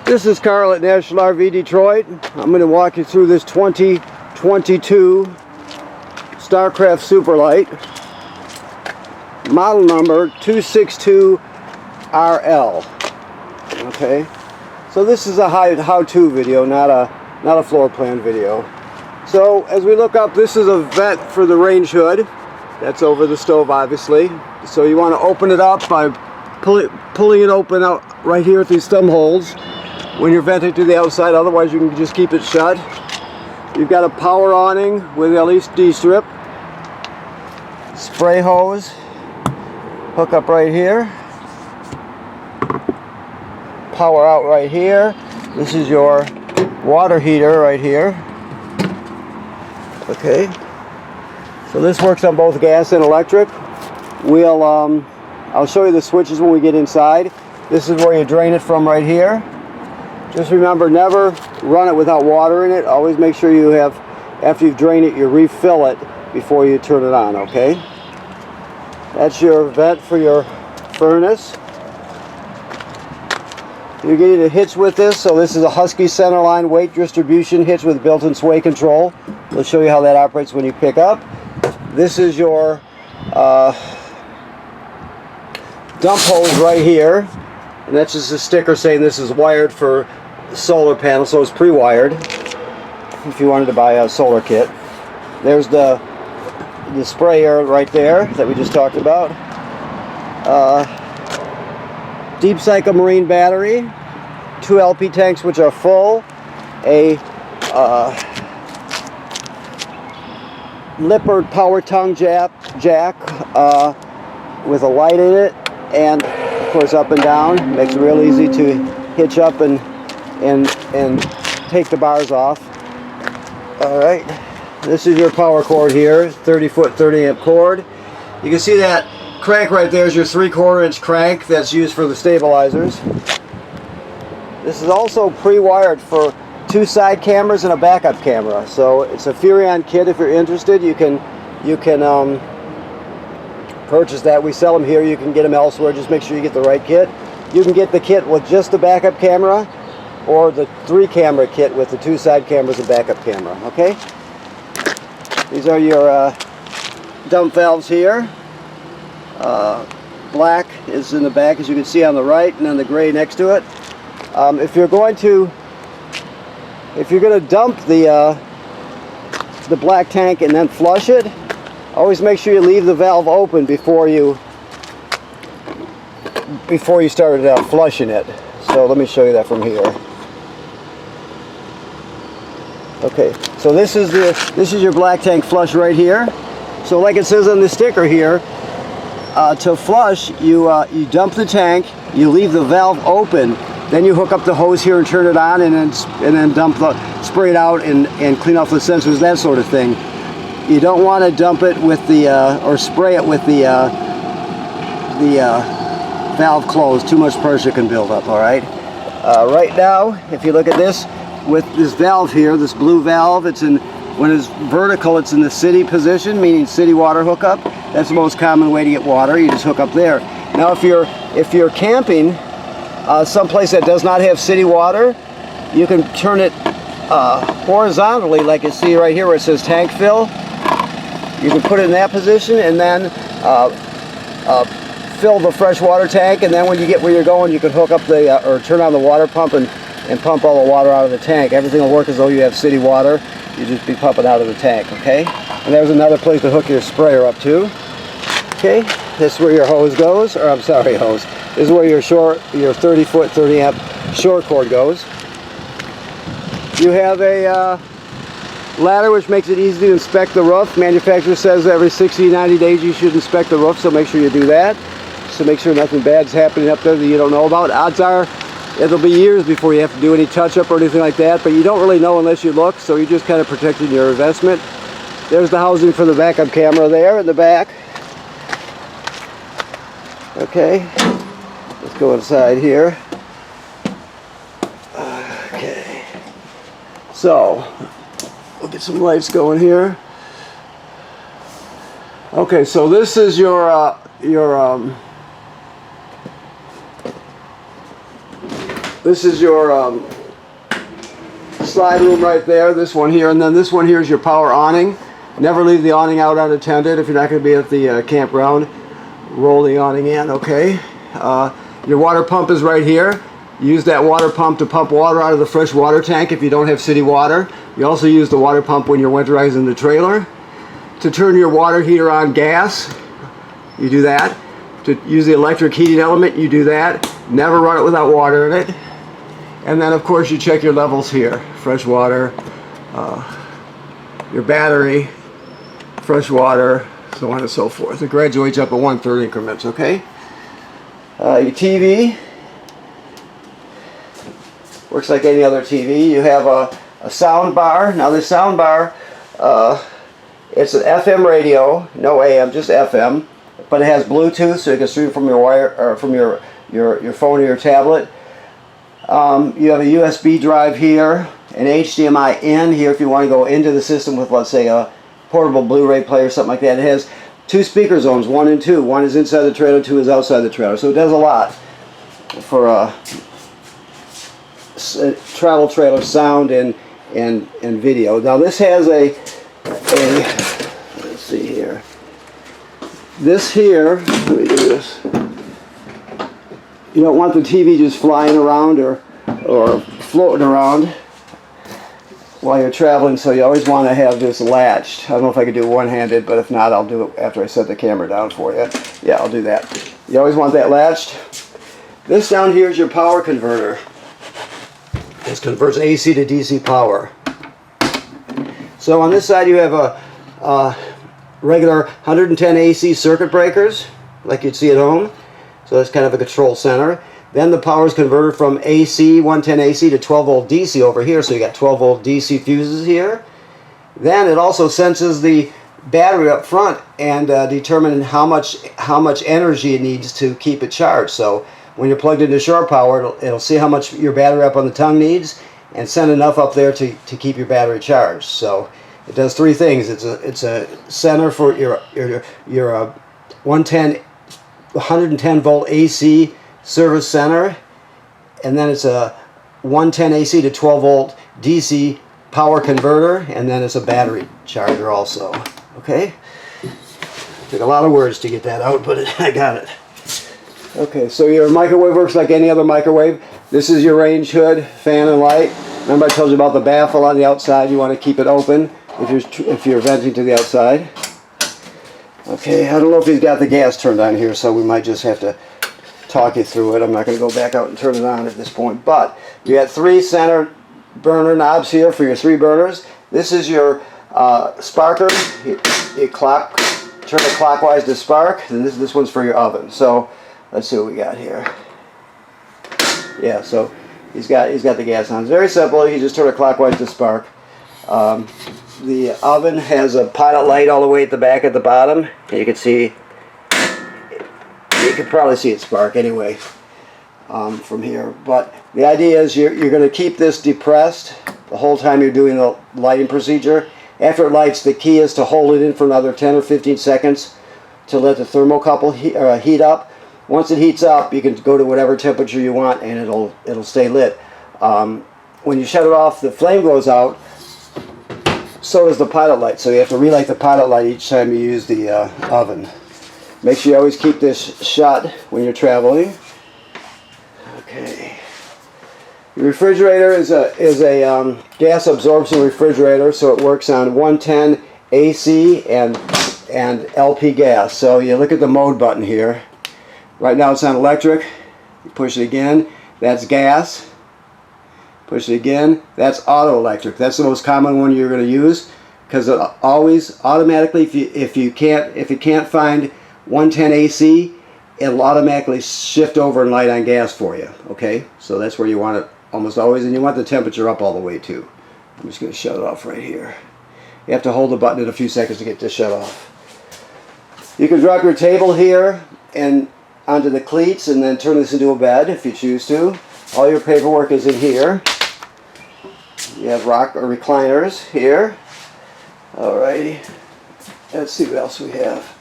This is Carl at National RV Detroit. I'm going to walk you through this 2022 Starcraft Super Lite, model number 262RL. Okay, so this is a how-to video, not a floor plan video. So as we look up, this is a vent for the range hood. That's over the stove, obviously. So you want to open it up by pulling it open out right here at these thumb holes when you're venting to the outside. Otherwise you can just keep it shut. You've got a power awning with LED strip, spray hose, hook up right here, power out right here. This is your water heater right here. Okay, so this works on both gas and electric. I'll show you the switches when we get inside. This is where you drain it from right here. Just remember, never run it without water in it. Always make sure you have, after you've drained it, you refill it before you turn it on, okay? That's your vent for your furnace. You're getting a hitch with this, so this is a Husky centerline weight distribution hitch with built-in sway control. We'll show you how that operates when you pick up. This is your dump hose right here, and that's just a sticker saying this is wired for solar panel, so it's pre-wired if you wanted to buy a solar kit. There's the sprayer right there that we just talked about. Deep cycle marine battery, 2 LP tanks which are full, a Lippert power tongue jack with a light in it, and of course up and down. Makes it real easy to hitch up and take the bars off. Alright, this is your power cord here, 30-foot 30-amp cord. You can see that crank right there is your 3/4 inch crank that's used for the stabilizers. This is also pre-wired for 2 side cameras and a backup camera. So it's a Furrion kit. If you're interested, you can purchase that. We sell them here. You can get them elsewhere. Just make sure you get the right kit. You can get the kit with just the backup camera, or the 3-camera kit with the 2 side cameras and backup camera. Okay. These are your dump valves here. Black is in the back, as you can see on the right, and then the gray next to it. If you're going to dump the black tank and then flush it, always make sure you leave the valve open before you start flushing it. So let me show you that from here. Okay, so this is your black tank flush right here. So like it says on the sticker here, to flush, you dump the tank, you leave the valve open, then you hook up the hose here and turn it on, and then spray it out and clean off the sensors, that sort of thing. You don't want to dump it with or spray it with the valve closed. Too much pressure can build up. All right. Right now, if you look at this, with this valve here, this blue valve, when it's vertical, it's in the city position, meaning city water hookup. That's the most common way to get water. You just hook up there. Now, if you're camping someplace that does not have city water, you can turn it horizontally, like you see right here where it says tank fill. You can put it in that position and then fill the fresh water tank, and then when you get where you're going, you can hook up or turn on the water pump and pump all the water out of the tank. Everything will work as though you have city water. You just be pumping out of the tank, okay? And there's another place to hook your sprayer up to. Okay, this is where your hose goes, or I'm sorry, hose. This is where your 30-foot 30-amp short cord goes. You have a ladder which makes it easy to inspect the roof. Manufacturer says every 60 to 90 days you should inspect the roof, so make sure you do that. So make sure nothing bad's happening up there that you don't know about. Odds are it'll be years before you have to do any touch-up or anything like that, but you don't really know unless you look, so you're just kind of protecting your investment. There's the housing for the backup camera there in the back. Okay, let's go inside here. Okay, so we'll get some lights going here. Okay, so this is This is your slide room right there, this one here, and then this one here is your power awning. Never leave the awning out unattended if you're not going to be at the campground. Roll the awning in, okay? Your water pump is right here. Use that water pump to pump water out of the fresh water tank if you don't have city water. You also use the water pump when you're winterizing the trailer. To turn your water heater on gas, you do that. To use the electric heating element, you do that. Never run it without water in it. And then of course you check your levels here. Fresh water, your battery, fresh water, so on and so forth. It graduates up at 1/3 increments, okay? Your TV works like any other TV. You have a sound bar. Now this sound bar, it's an FM radio, no AM, just FM, but it has Bluetooth, so you can stream from your wire or from your phone or your tablet. You have a USB drive here, an HDMI in here if you want to go into the system with, let's say, a portable Blu-ray player or something like that. It has 2 speaker zones, 1 and 2. 1 is inside the trailer, 2 is outside the trailer. So it does a lot for travel trailer sound and video. Now this has a let's see here. This here, let me do this. You don't want the TV just flying around or floating around while you're traveling, so you always want to have this latched. I don't know if I could do it one-handed, but if not, I'll do it after I set the camera down for you. Yeah, I'll do that. You always want that latched. This down here is your power converter. This converts AC to DC power. So on this side you have a regular 110 AC circuit breakers, like you'd see at home. So that's kind of a control center. Then the power is converted from AC, 110 AC to 12 volt DC over here. So you got 12 volt DC fuses here. Then it also senses the battery up front and determine how much energy it needs to keep it charged. So when you're plugged into shore power, it'll see how much your battery up on the tongue needs and send enough up there to keep your battery charged. So it does 3 things. It's a center for your 110 volt AC service center, and then it's a 110 AC to 12 volt DC power converter, and then it's a battery charger also. Okay? Took a lot of words to get that out, but I got it. Okay, so your microwave works like any other microwave. This is your range hood, fan and light. Remember I told you about the baffle on the outside. You want to keep it open if you're venting to the outside. Okay, I don't know if he's got the gas turned on here, so we might just have to talk you through it. I'm not going to go back out and turn it on at this point. But you got 3 center burner knobs here for your 3 burners. This is your sparker. You turn it clockwise to spark, and this one's for your oven. So let's see what we got here. Yeah, so he's got the gas on. It's very simple. You just turn it clockwise to spark. The oven has a pilot light all the way at the back at the bottom. You can see, you can probably see it spark anyway from here. But the idea is you're going to keep this depressed the whole time you're doing the lighting procedure. After it lights, the key is to hold it in for another 10 or 15 seconds to let the thermocouple heat up. Once it heats up, you can go to whatever temperature you want and it'll stay lit. When you shut it off, the flame goes out. So does the pilot light, so you have to relight the pilot light each time you use the oven. Make sure you always keep this shut when you're traveling. Okay. The refrigerator is a gas absorption refrigerator, so it works on 110 AC and LP gas. So you look at the mode button here. Right now it's on electric. You push it again. That's gas. Push it again. That's auto electric. That's the most common one you're going to use because it always automatically, if it can't find 110 AC, it'll automatically shift over and light on gas for you. Okay, so that's where you want it almost always, and you want the temperature up all the way too. I'm just going to shut it off right here. You have to hold the button in a few seconds to get this shut off. You can drop your table here and onto the cleats and then turn this into a bed if you choose to. All your paperwork is in here. You have rock or recliners here. Alrighty. Let's see what else we have.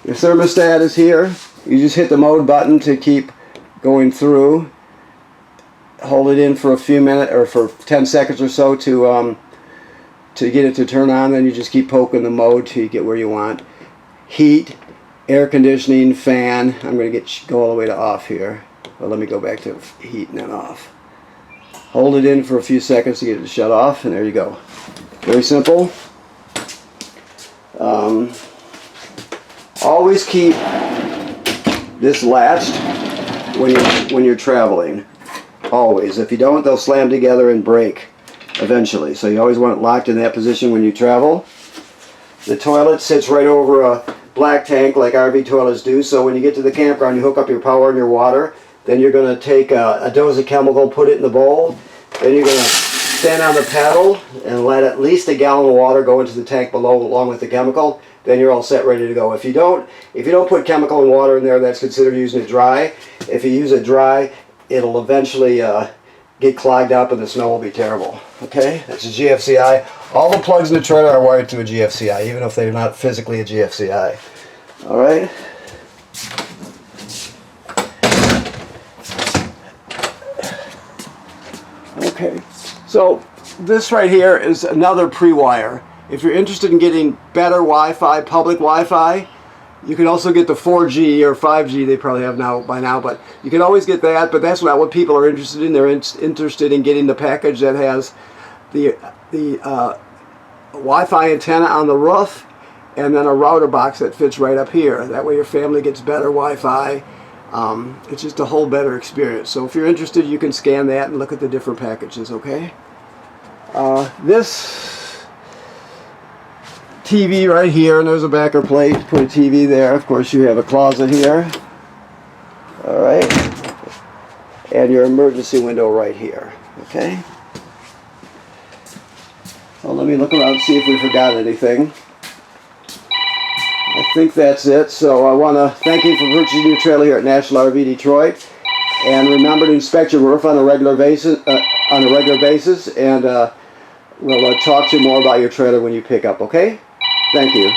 Your thermostat is here. You just hit the mode button to keep going through. hold it in for a few minutes or for 10 seconds or so to get it to turn on. Then you just keep poking the mode till you get where you want. Heat, air conditioning, fan. I'm going to go all the way to off here. Well, let me go back to heat and then off. Hold it in for a few seconds to get it to shut off, and there you go. Very simple. Always keep this latched when you're traveling. Always. If you don't, they'll slam together and break eventually. So you always want it locked in that position when you travel. The toilet sits right over a black tank like RV toilets do. So when you get to the campground, you hook up your power and your water. Then you're going to take a dose of chemical, put it in the bowl. Then you're going to stand on the paddle and let at least a gallon of water go into the tank below along with the chemical. Then you're all set, ready to go. If you don't put chemical and water in there, that's considered using it dry. If you use it dry, it'll eventually get clogged up and the smell will be terrible. Okay, that's a GFCI. All the plugs in the trailer are wired to a GFCI, even if they're not physically a GFCI. All right. Okay, so this right here is another pre-wire. If you're interested in getting better Wi-Fi, public Wi-Fi, you can also get the 4G or 5G they probably have by now, but you can always get that, but that's not what people are interested in. They're interested in getting the package that has the Wi-Fi antenna on the roof and then a router box that fits right up here. That way your family gets better Wi-Fi. It's just a whole better experience. So if you're interested, you can scan that and look at the different packages, okay? This TV right here, and there's a backer plate. Put a TV there. Of course, you have a closet here. All right. And your emergency window right here, okay? So let me look around and see if we forgot anything. I think that's it. So I want to thank you for purchasing your trailer here at National RV Detroit, and remember to inspect your roof on a regular basis. And we'll talk to you more about your trailer when you pick up. Okay? Thank you.